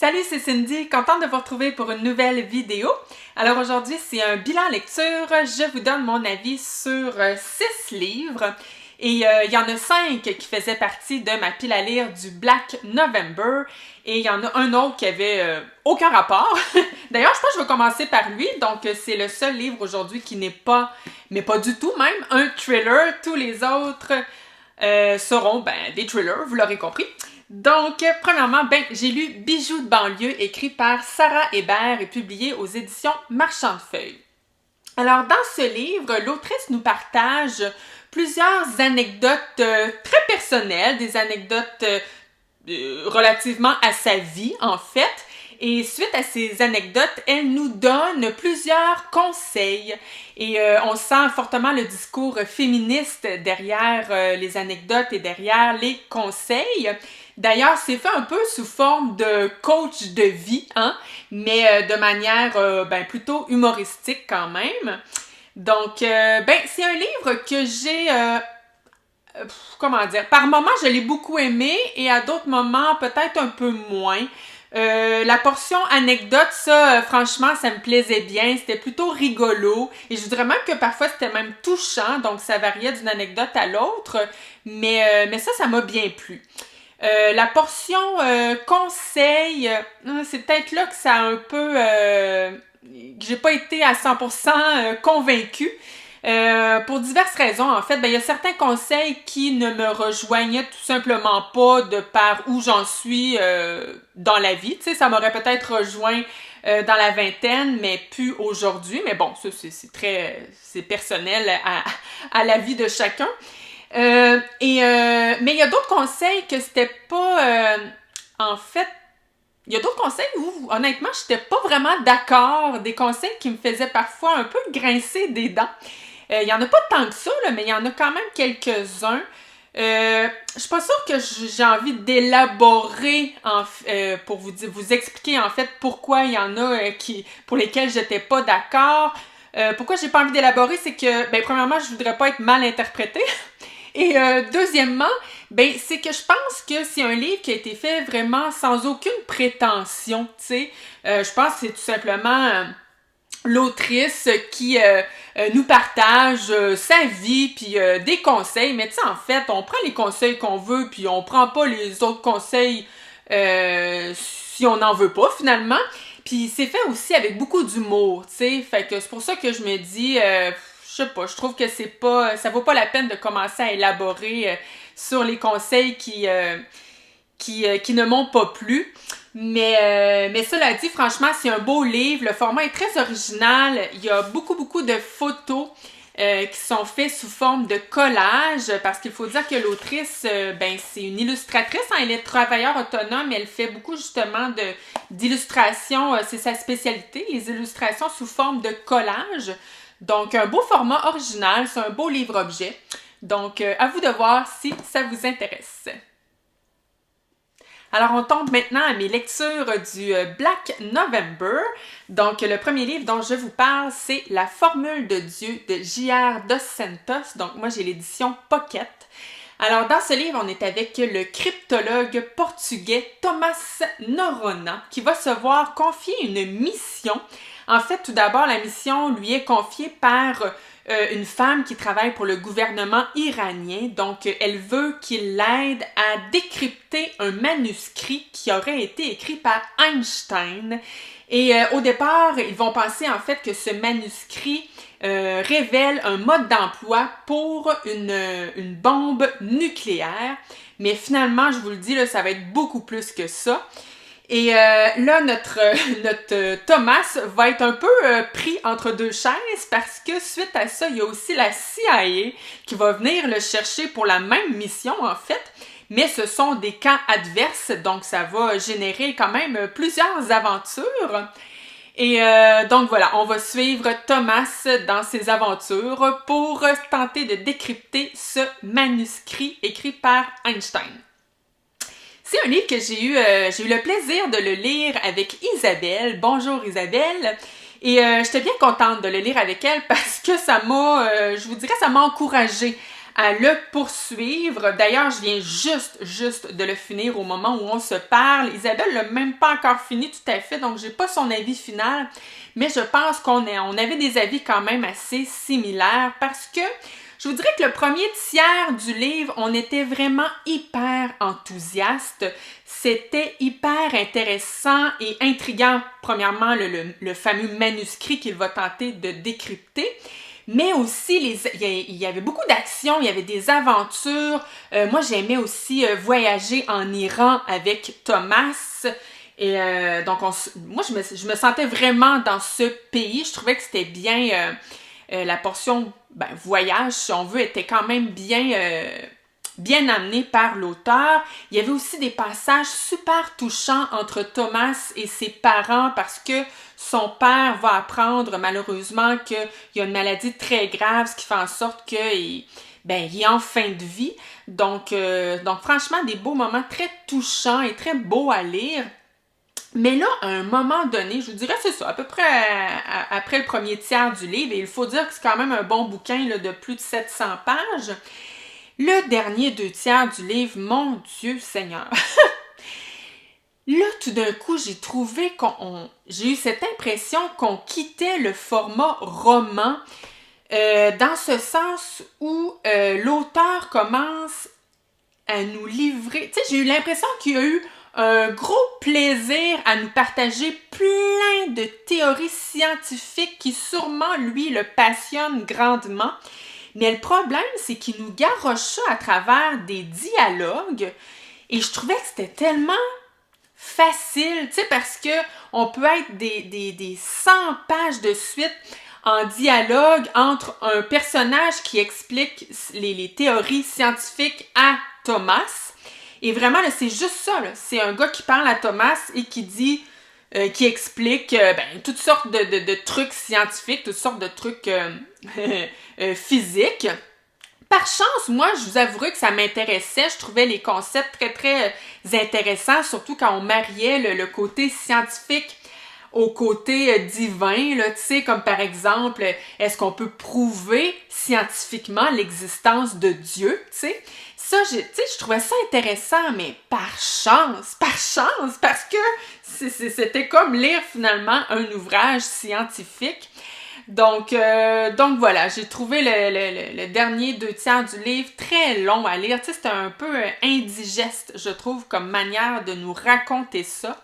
Salut, c'est Cindy, contente de vous retrouver pour une nouvelle vidéo. Alors aujourd'hui, c'est un bilan lecture. Je vous donne mon avis sur 6 livres. Et il y en a 5 qui faisaient partie de ma pile à lire du Black November. Et il y en a un autre qui avait aucun rapport. D'ailleurs, je pense que je vais commencer par lui. Donc, c'est le seul livre aujourd'hui qui n'est pas, mais pas du tout même, un thriller. Tous les autres seront des thrillers, vous l'aurez compris. Donc, premièrement, j'ai lu Bijoux de banlieue, écrit par Sarah Hébert et publié aux éditions Marchand de Feuilles. Alors, dans ce livre, l'autrice nous partage plusieurs anecdotes très personnelles, des anecdotes relativement à sa vie, en fait. Et suite à ces anecdotes, elle nous donne plusieurs conseils. Et on sent fortement le discours féministe derrière les anecdotes et derrière les conseils. D'ailleurs, c'est fait un peu sous forme de coach de vie, hein, mais de manière plutôt humoristique quand même. Donc, c'est un livre que j'ai... par moments, je l'ai beaucoup aimé et à d'autres moments, peut-être un peu moins. La portion anecdote, ça, franchement, ça me plaisait bien. C'était plutôt rigolo. Et je dirais même que parfois, c'était même touchant. Donc, ça variait d'une anecdote à l'autre. Mais ça m'a bien plu. La portion conseil, c'est peut-être là que ça a un peu... que j'ai pas été à 100% convaincue. Pour diverses raisons, en fait, il y a certains conseils qui ne me rejoignaient tout simplement pas de par où j'en suis dans la vie. Tu sais, ça m'aurait peut-être rejoint dans la vingtaine, mais plus aujourd'hui. Mais bon, ça, c'est personnel à la vie de chacun. Mais il y a d'autres conseils que c'était pas... en fait, il y a d'autres conseils où, honnêtement, je n'étais pas vraiment d'accord. Des conseils qui me faisaient parfois un peu grincer des dents. Il y en a pas tant que ça, là, mais il y en a quand même quelques-uns. Je suis pas sûre que j'ai envie d'élaborer pour vous expliquer en fait pourquoi il y en a pour lesquels j'étais pas d'accord. Pourquoi j'ai pas envie d'élaborer, c'est que, premièrement, je voudrais pas être mal interprétée. Et deuxièmement, c'est que je pense que c'est un livre qui a été fait vraiment sans aucune prétention, tu sais. Je pense que c'est tout simplement l'autrice qui nous partage sa vie puis des conseils. Mais tu sais, en fait, on prend les conseils qu'on veut puis on prend pas les autres conseils si on n'en veut pas, finalement. Puis c'est fait aussi avec beaucoup d'humour, tu sais. Fait que c'est pour ça que je me dis... je sais pas, je trouve que ça vaut pas la peine de commencer à élaborer sur les conseils qui ne m'ont pas plu. Mais cela dit, franchement, c'est un beau livre. Le format est très original. Il y a beaucoup de photos qui sont faites sous forme de collage, parce qu'il faut dire que l'autrice, c'est une illustratrice, hein, elle est travailleur autonome, elle fait beaucoup justement d'illustrations, c'est sa spécialité, les illustrations sous forme de collage. Donc, un beau format original, c'est un beau livre-objet. Donc, à vous de voir si ça vous intéresse. Alors, on tombe maintenant à mes lectures du Black November. Donc, le premier livre dont je vous parle, c'est La Formule de Dieu de J.R. Dos Santos. Donc, moi, j'ai l'édition Pocket. Alors, dans ce livre, on est avec le cryptologue portugais Thomas Noronha, qui va se voir confier une mission. En fait, tout d'abord, la mission lui est confiée par une femme qui travaille pour le gouvernement iranien. Donc, elle veut qu'il l'aide à décrypter un manuscrit qui aurait été écrit par Einstein. Et au départ, ils vont penser en fait que ce manuscrit révèle un mode d'emploi pour une bombe nucléaire. Mais finalement, je vous le dis, là, ça va être beaucoup plus que ça. Et là, notre Thomas va être un peu pris entre deux chaises parce que suite à ça, il y a aussi la CIA qui va venir le chercher pour la même mission en fait. Mais ce sont des camps adverses, donc ça va générer quand même plusieurs aventures. Et donc voilà, on va suivre Thomas dans ses aventures pour tenter de décrypter ce manuscrit écrit par Einstein. C'est un livre que j'ai eu le plaisir de le lire avec Isabelle. Bonjour Isabelle. Et j'étais bien contente de le lire avec elle parce que ça m'a, je vous dirais, ça m'a encouragée à le poursuivre. D'ailleurs, je viens juste de le finir au moment où on se parle. Isabelle l'a même pas encore fini tout à fait, donc j'ai pas son avis final, mais je pense qu'on avait des avis quand même assez similaires parce que je vous dirais que le premier tiers du livre, on était vraiment hyper enthousiaste. C'était hyper intéressant et intriguant. Premièrement, le fameux manuscrit qu'il va tenter de décrypter. Mais aussi, il y avait beaucoup d'action, il y avait des aventures. Moi, j'aimais aussi voyager en Iran avec Thomas. Et donc, moi, je me sentais vraiment dans ce pays. Je trouvais que c'était bien... la portion voyage, si on veut, était quand même bien amenée par l'auteur. Il y avait aussi des passages super touchants entre Thomas et ses parents parce que son père va apprendre malheureusement qu'il y a une maladie très grave, ce qui fait en sorte qu'il est en fin de vie. Donc franchement, des beaux moments très touchants et très beaux à lire. Mais là, à un moment donné, je vous dirais, c'est ça, à peu près après le premier tiers du livre, et il faut dire que c'est quand même un bon bouquin là, de plus de 700 pages, le dernier 2 tiers du livre, mon Dieu Seigneur! Là, tout d'un coup, j'ai eu cette impression qu'on quittait le format roman, dans ce sens où l'auteur commence à nous livrer. Tu sais, j'ai eu l'impression qu'il y a eu un gros plaisir à nous partager plein de théories scientifiques qui sûrement, lui, le passionnent grandement. Mais le problème, c'est qu'il nous garoche ça à travers des dialogues et je trouvais que c'était tellement facile, tu sais, parce que on peut être des 100 pages de suite en dialogue entre un personnage qui explique les théories scientifiques à Thomas. Et vraiment, là, c'est juste ça, là. C'est un gars qui parle à Thomas et qui dit, qui explique toutes sortes de trucs scientifiques, toutes sortes de trucs physiques. Par chance, moi, je vous avouerai que ça m'intéressait. Je trouvais les concepts très, très intéressants, surtout quand on mariait le côté scientifique au côté divin, là, tu sais, comme par exemple, est-ce qu'on peut prouver scientifiquement l'existence de Dieu, tu sais? Ça, je trouvais ça intéressant, mais par chance, parce que c'était comme lire finalement un ouvrage scientifique. Donc voilà, j'ai trouvé le dernier 2 tiers du livre très long à lire. Tu sais, c'était un peu indigeste, je trouve, comme manière de nous raconter ça.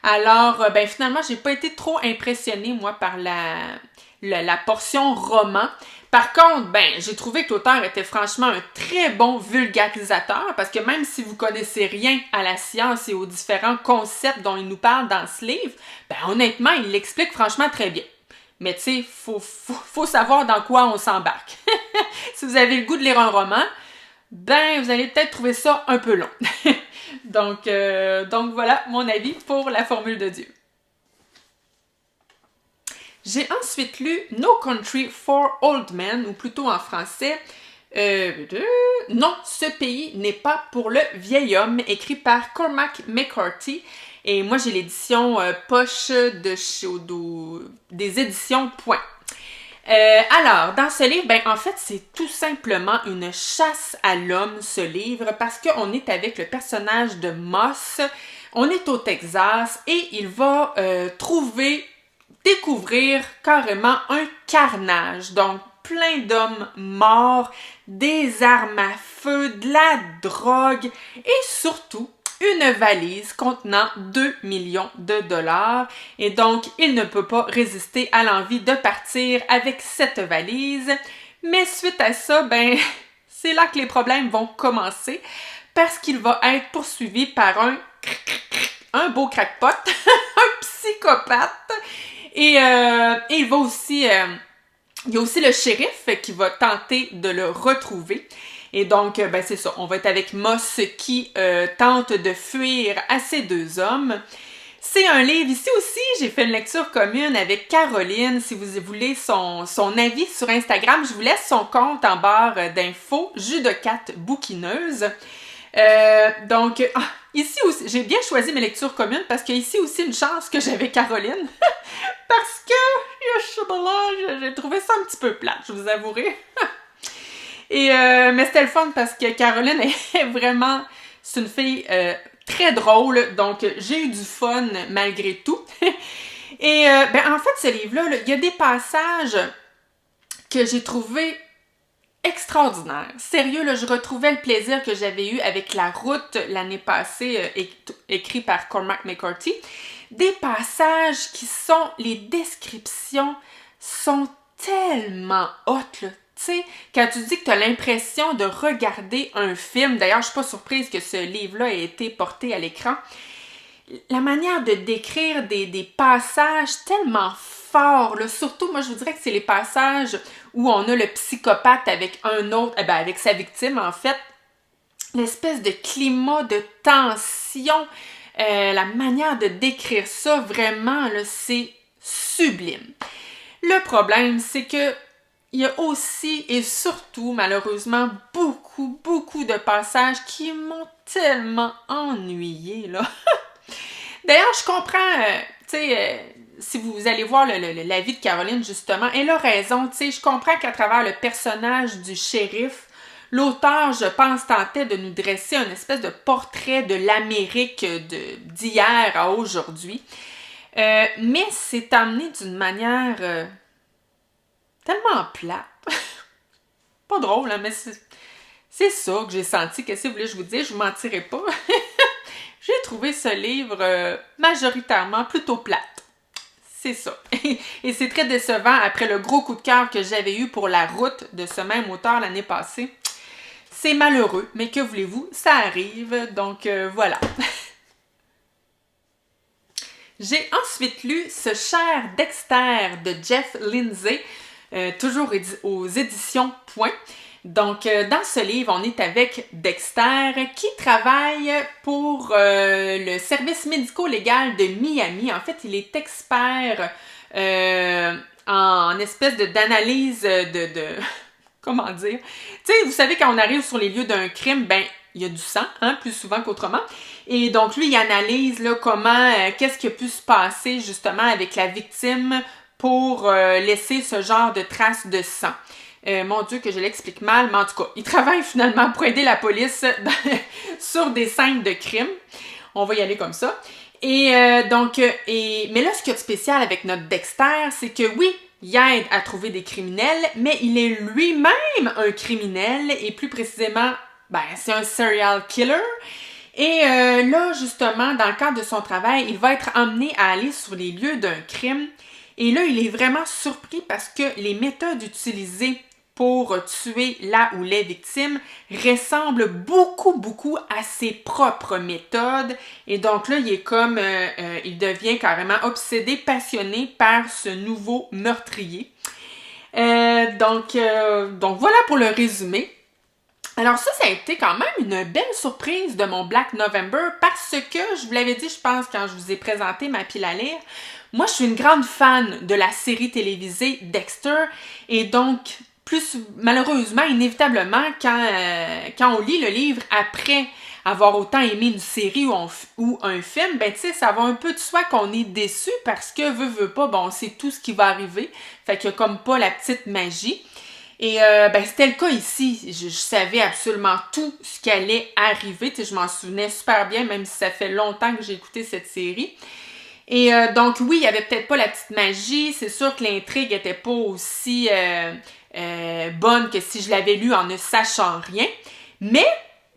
Alors, finalement, j'ai pas été trop impressionnée, moi, par la portion roman. Par contre, j'ai trouvé que l'auteur était franchement un très bon vulgarisateur parce que même si vous connaissez rien à la science et aux différents concepts dont il nous parle dans ce livre, honnêtement, il l'explique franchement très bien. Mais tu sais, faut savoir dans quoi on s'embarque. Si vous avez le goût de lire un roman, vous allez peut-être trouver ça un peu long. Donc voilà mon avis pour La Formule de Dieu. J'ai ensuite lu No Country for Old Men, ou plutôt en français, Non, ce pays n'est pas pour le vieil homme, écrit par Cormac McCarthy. Et moi, j'ai l'édition poche des éditions Point. Alors, dans ce livre, en fait, c'est tout simplement une chasse à l'homme, ce livre, parce qu'on est avec le personnage de Moss. On est au Texas et il va découvrir carrément un carnage. Donc, plein d'hommes morts, des armes à feu, de la drogue et surtout une valise contenant 2 millions de dollars. Et donc, il ne peut pas résister à l'envie de partir avec cette valise. Mais suite à ça, c'est là que les problèmes vont commencer parce qu'il va être poursuivi par un beau crackpot, un psychopathe. Et il va aussi... il y a aussi le shérif qui va tenter de le retrouver. Et donc, c'est ça. On va être avec Moss qui tente de fuir à ces 2 hommes. C'est un livre. Ici aussi, j'ai fait une lecture commune avec Caroline. Si vous voulez son avis sur Instagram, je vous laisse son compte en barre d'infos. Jus de 4 bouquineuse. Ici aussi, j'ai bien choisi mes lectures communes parce qu'il y a ici aussi une chance que j'avais Caroline. Parce que, j'ai trouvé ça un petit peu plate, je vous avouerai. Mais c'était le fun parce que Caroline est vraiment, c'est une fille très drôle, donc j'ai eu du fun malgré tout. En fait, ce livre-là, il y a des passages que j'ai trouvés extraordinaires. Sérieux, là, je retrouvais le plaisir que j'avais eu avec La Route l'année passée, écrit par Cormac McCarthy. Des passages qui sont, les descriptions sont tellement hautes, là. Tu sais, quand tu dis que tu as l'impression de regarder un film, d'ailleurs, je suis pas surprise que ce livre-là ait été porté à l'écran, la manière de décrire des passages tellement forts, là, surtout, moi, je vous dirais que c'est les passages où on a le psychopathe avec un autre, avec sa victime, en fait, l'espèce de climat de tension, la manière de décrire ça, vraiment, là, c'est sublime. Le problème, c'est que il y a aussi et surtout, malheureusement, beaucoup de passages qui m'ont tellement ennuyée, là. D'ailleurs, je comprends, si vous allez voir la vie de Caroline, justement, elle a raison, tu sais, je comprends qu'à travers le personnage du shérif, l'auteur, je pense, tentait de nous dresser un espèce de portrait de l'Amérique d'hier à aujourd'hui. Mais c'est amené d'une manière tellement plate. Pas drôle, hein, mais c'est ça que j'ai senti. Qu'est-ce que vous voulez que je vous dise? Je vous mentirai pas. J'ai trouvé ce livre majoritairement plutôt plate. C'est ça. Et c'est très décevant après le gros coup de cœur que j'avais eu pour La Route de ce même auteur l'année passée. C'est malheureux, mais que voulez-vous, ça arrive. Donc voilà. J'ai ensuite lu Ce cher Dexter de Jeff Lindsay, toujours aux éditions Point. Donc, dans ce livre, on est avec Dexter qui travaille pour le service médico-légal de Miami. En fait, il est expert en espèce d'analyse de comment dire? Tu sais, vous savez, quand on arrive sur les lieux d'un crime, il y a du sang, hein, plus souvent qu'autrement. Et donc, lui, il analyse là, comment, qu'est-ce qui a pu se passer justement avec la victime pour laisser ce genre de traces de sang. Mon Dieu, que je l'explique mal, mais en tout cas, il travaille finalement pour aider la police sur des scènes de crime. On va y aller comme ça. Mais là, ce qu'il y a de spécial avec notre Dexter, c'est que oui, il aide à trouver des criminels, mais il est lui-même un criminel, et plus précisément, c'est un serial killer. Et là, justement, dans le cadre de son travail, il va être emmené à aller sur les lieux d'un crime. Et là, il est vraiment surpris parce que les méthodes utilisées pour tuer la ou les victimes ressemblent beaucoup à ses propres méthodes. Et donc là, il est comme, il devient carrément obsédé, passionné par ce nouveau meurtrier. Donc voilà pour le résumé. Alors ça a été quand même une belle surprise de mon Black November parce que, je vous l'avais dit, je pense, quand je vous ai présenté ma pile à lire, moi, je suis une grande fan de la série télévisée Dexter et donc, malheureusement, inévitablement, quand on lit le livre après avoir autant aimé une série ou un film, tu sais, ça va un peu de soi qu'on est déçu parce que, veut pas, on sait tout ce qui va arriver, fait qu'il y a comme pas la petite magie. Et c'était le cas ici. Je savais absolument tout ce qui allait arriver. Tu sais, je m'en souvenais super bien, même si ça fait longtemps que j'ai écouté cette série. Et donc oui, il n'y avait peut-être pas la petite magie. C'est sûr que l'intrigue n'était pas aussi bonne que si je l'avais lu en ne sachant rien. Mais,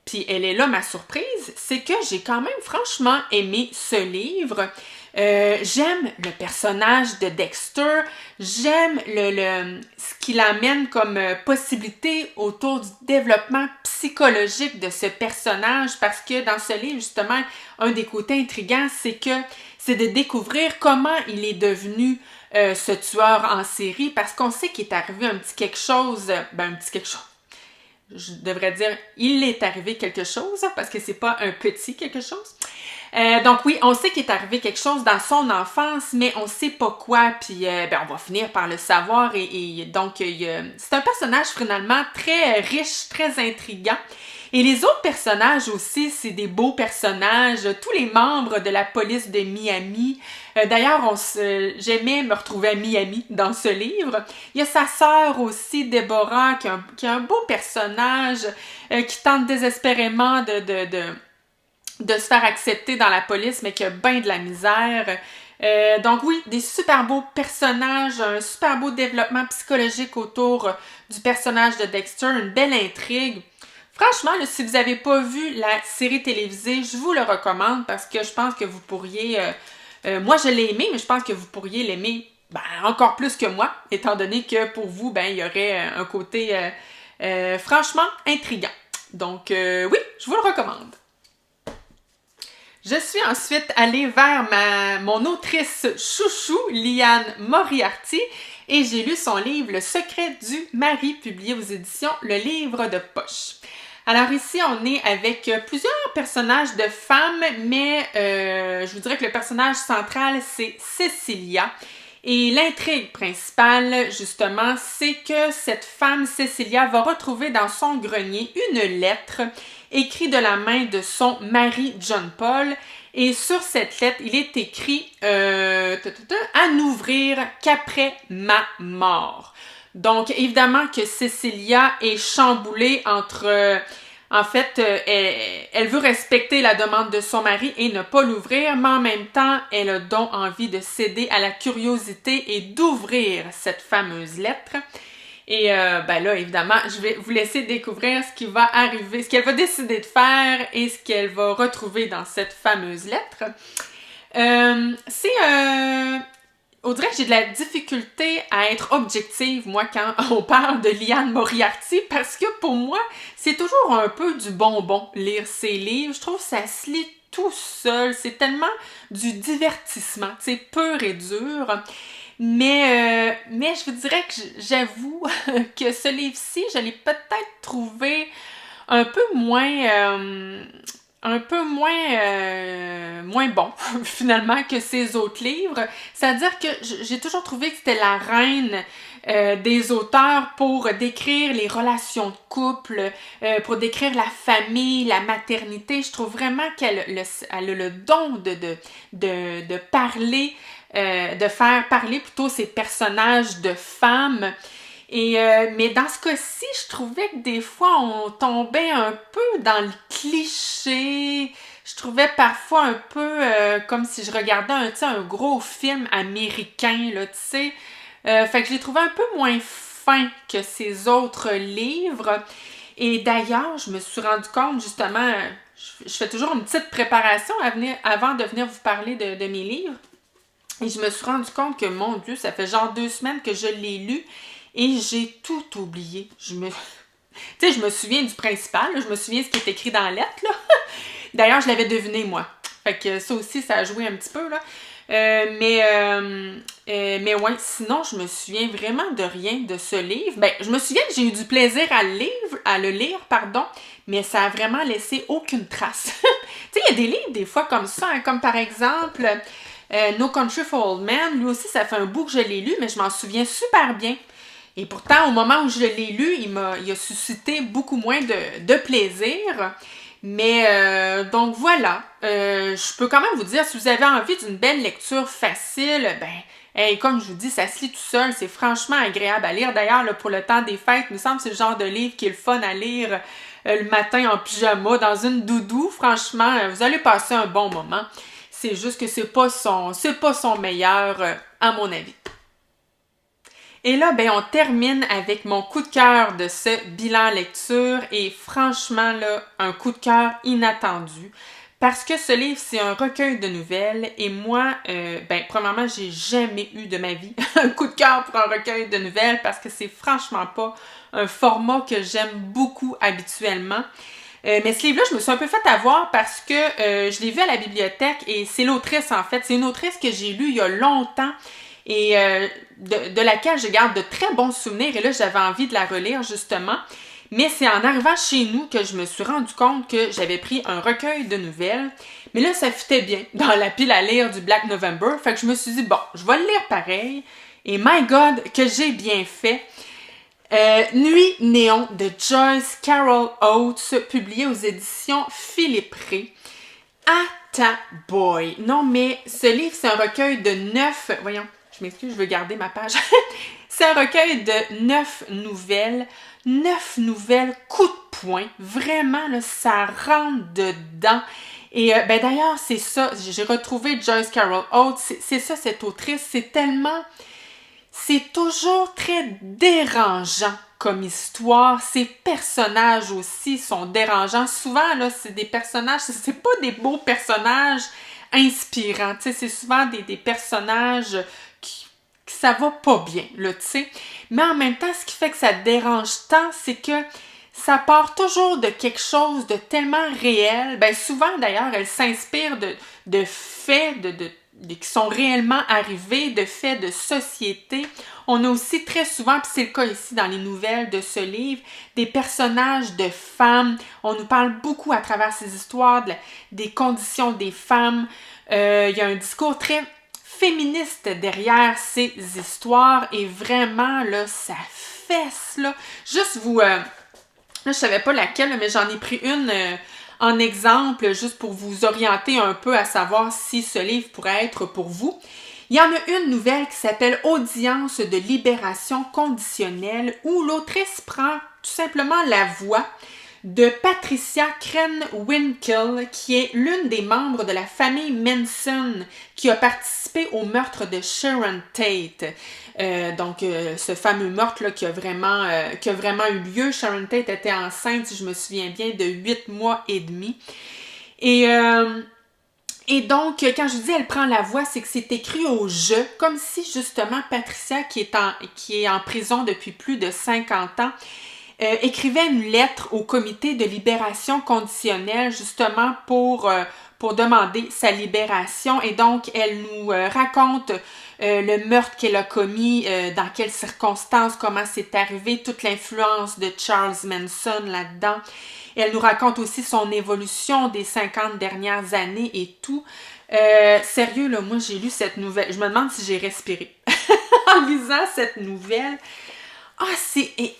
puis elle est là ma surprise, c'est que j'ai quand même franchement aimé ce livre. J'aime le personnage de Dexter, j'aime ce qu'il amène comme possibilité autour du développement psychologique de ce personnage parce que dans ce livre, justement, un des côtés intrigants, c'est de découvrir comment il est devenu ce tueur en série parce qu'on sait qu'il est arrivé un petit quelque chose, je devrais dire, il est arrivé quelque chose parce que c'est pas un petit quelque chose. Donc oui, on sait qu'il est arrivé quelque chose dans son enfance, mais on sait pas quoi, puis on va finir par le savoir et donc c'est un personnage finalement très riche, très intriguant. Et les autres personnages aussi, c'est des beaux personnages. Tous les membres de la police de Miami. D'ailleurs, j'aimais me retrouver à Miami dans ce livre. Il y a sa sœur aussi, Deborah, qui a un beau personnage, qui tente désespérément de se faire accepter dans la police, mais qui a bien de la misère. Donc oui, des super beaux personnages, un super beau développement psychologique autour du personnage de Dexter, une belle intrigue. Franchement, là, si vous n'avez pas vu la série télévisée, je vous le recommande parce que je pense que vous pourriez... moi, je l'ai aimé, mais je pense que vous pourriez l'aimer encore plus que moi, étant donné que pour vous, il y aurait un côté franchement intriguant. Donc oui, je vous le recommande. Je suis ensuite allée vers mon autrice chouchou, Liane Moriarty, et j'ai lu son livre Le secret du mari, publié aux éditions Le Livre de Poche. Alors ici, on est avec plusieurs personnages de femmes, mais je vous dirais que le personnage central, c'est Cecilia. Et l'intrigue principale, justement, c'est que cette femme, Cecilia, va retrouver dans son grenier une lettre écrite de la main de son mari, John Paul. Et sur cette lettre, il est écrit à n'ouvrir qu'après ma mort. Donc, évidemment que Cecilia est chamboulée entre... En fait, elle veut respecter la demande de son mari et ne pas l'ouvrir, mais en même temps, elle a donc envie de céder à la curiosité et d'ouvrir cette fameuse lettre. Et là, évidemment, je vais vous laisser découvrir ce qui va arriver, ce qu'elle va décider de faire et ce qu'elle va retrouver dans cette fameuse lettre. On dirait que j'ai de la difficulté à être objective, moi, quand on parle de Liane Moriarty, parce que pour moi, c'est toujours un peu du bonbon, lire ses livres. Je trouve que ça se lit tout seul. C'est tellement du divertissement, c'est pur et dur. Mais je vous dirais que j'avoue que ce livre-ci, je l'ai peut-être trouvé un peu moins moins bon, finalement, que ces autres livres. C'est-à-dire que j'ai toujours trouvé que c'était la reine des auteurs pour décrire les relations de couple, pour décrire la famille, la maternité. Je trouve vraiment qu'elle a le don de parler, de faire parler plutôt ces personnages de femmes. Mais dans ce cas-ci, je trouvais que des fois, on tombait un peu dans le cliché. Je trouvais parfois un peu comme si je regardais un gros film américain, là, tu sais. Fait que je l'ai trouvé un peu moins fin que ces autres livres. Et d'ailleurs, je me suis rendu compte, justement, je fais toujours une petite préparation avant de venir vous parler de mes livres. Et je me suis rendu compte que, mon Dieu, ça fait genre 2 semaines que je l'ai lu. Et j'ai tout oublié. Tu sais, je me souviens du principal, là, je me souviens ce qui est écrit dans la lettre, là. D'ailleurs, je l'avais deviné, moi. Fait que ça aussi, ça a joué un petit peu, là. Mais ouais, sinon, je me souviens vraiment de rien de ce livre. Je me souviens que j'ai eu du plaisir à le lire, mais ça a vraiment laissé aucune trace. Tu sais, il y a des livres, des fois, comme ça, hein, comme par exemple... No Country for Old Men, lui aussi, ça fait un bout que je l'ai lu, mais je m'en souviens super bien. Et pourtant, au moment où je l'ai lu, il a suscité beaucoup moins de plaisir. Mais donc voilà, je peux quand même vous dire, si vous avez envie d'une belle lecture facile, comme je vous dis, ça se lit tout seul, c'est franchement agréable à lire. D'ailleurs, là, pour le temps des fêtes, il me semble que c'est le genre de livre qui est le fun à lire le matin en pyjama, dans une doudou. Franchement, vous allez passer un bon moment. C'est juste que c'est pas son meilleur, à mon avis. Et là, on termine avec mon coup de cœur de ce bilan lecture et franchement, là, un coup de cœur inattendu parce que ce livre, c'est un recueil de nouvelles et moi, premièrement, j'ai jamais eu de ma vie un coup de cœur pour un recueil de nouvelles parce que c'est franchement pas un format que j'aime beaucoup habituellement. Mais ce livre-là, je me suis un peu fait avoir parce que je l'ai vu à la bibliothèque et c'est l'autrice, en fait. C'est une autrice que j'ai lue il y a longtemps et de laquelle je garde de très bons souvenirs. Et là, j'avais envie de la relire, justement. Mais c'est en arrivant chez nous que je me suis rendu compte que j'avais pris un recueil de nouvelles. Mais là, ça fitait bien dans la pile à lire du Black November. Fait que je me suis dit, bon, je vais le lire pareil. Et my God, que j'ai bien fait. Nuit néon de Joyce Carol Oates, publié aux éditions Philippe Ray. Boy! Non, mais ce livre, c'est un recueil de 9... Voyons, je m'excuse, je veux garder ma page. C'est un recueil de 9 nouvelles. 9 nouvelles coup de poing. Vraiment, là, ça rentre dedans. Et ben d'ailleurs, c'est ça. J'ai retrouvé Joyce Carol Oates. C'est ça, cette autrice. C'est tellement... C'est toujours très dérangeant comme histoire. Ces personnages aussi sont dérangeants. Souvent, là, c'est des personnages, c'est pas des beaux personnages inspirants. Tu sais, c'est souvent des personnages qui ça va pas bien, là, tu sais. Mais en même temps, ce qui fait que ça dérange tant, c'est que ça part toujours de quelque chose de tellement réel. Ben souvent, d'ailleurs, elle s'inspire de faits, qui sont réellement arrivés, de faits de société. On a aussi très souvent, puis c'est le cas ici dans les nouvelles de ce livre, des personnages de femmes. On nous parle beaucoup à travers ces histoires des conditions des femmes. Il y a un discours très féministe derrière ces histoires et vraiment, là, ça fesse, là. Juste vous... là, je savais pas laquelle, mais j'en ai pris une... en exemple, juste pour vous orienter un peu à savoir si ce livre pourrait être pour vous. Il y en a une nouvelle qui s'appelle Audience de libération conditionnelle où l'autrice prend tout simplement la voix de Patricia Krenwinkel, qui est l'une des membres de la famille Manson qui a participé au meurtre de Sharon Tate. Ce fameux meurtre là, qui a vraiment eu lieu. Sharon Tate était enceinte, si je me souviens bien, de 8 mois et demi. Et donc, quand je dis elle prend la voix, c'est que c'est écrit au jeu, comme si justement Patricia, qui est en prison depuis plus de 50 ans, écrivait une lettre au comité de libération conditionnelle justement pour demander sa libération. Et donc, elle nous raconte le meurtre qu'elle a commis, dans quelles circonstances, comment c'est arrivé, toute l'influence de Charles Manson là-dedans. Elle nous raconte aussi son évolution des 50 dernières années et tout. Sérieux, là, moi, j'ai lu cette nouvelle. Je me demande si j'ai respiré en lisant cette nouvelle.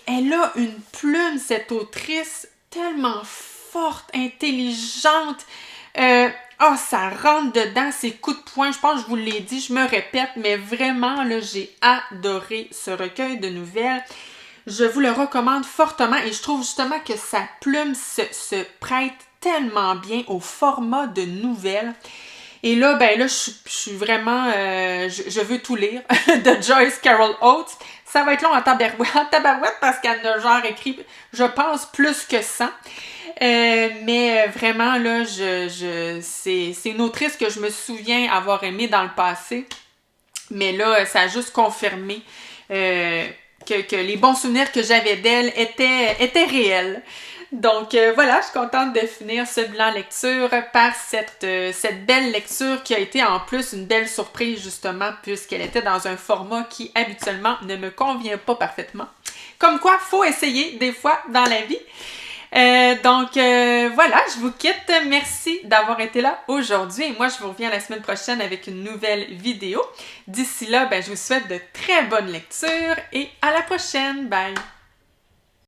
Elle a une plume, cette autrice, tellement forte, intelligente. Ça rentre dedans, ses coups de poing. Je pense que je vous l'ai dit, je me répète, mais vraiment, là, j'ai adoré ce recueil de nouvelles. Je vous le recommande fortement et je trouve justement que sa plume se prête tellement bien au format de nouvelles. Et là, je suis vraiment... je veux tout lire de Joyce Carol Oates. Ça va être long en tabarouette parce qu'elle a genre écrit, je pense, plus que 100. Mais vraiment, là, c'est une autrice que je me souviens avoir aimée dans le passé. Mais là, ça a juste confirmé que les bons souvenirs que j'avais d'elle étaient réels. Donc voilà, je suis contente de finir ce bilan lecture par cette belle lecture qui a été en plus une belle surprise justement puisqu'elle était dans un format qui habituellement ne me convient pas parfaitement. Comme quoi, faut essayer des fois dans la vie. Voilà, je vous quitte. Merci d'avoir été là aujourd'hui et moi je vous reviens la semaine prochaine avec une nouvelle vidéo. D'ici là, je vous souhaite de très bonnes lectures et à la prochaine. Bye!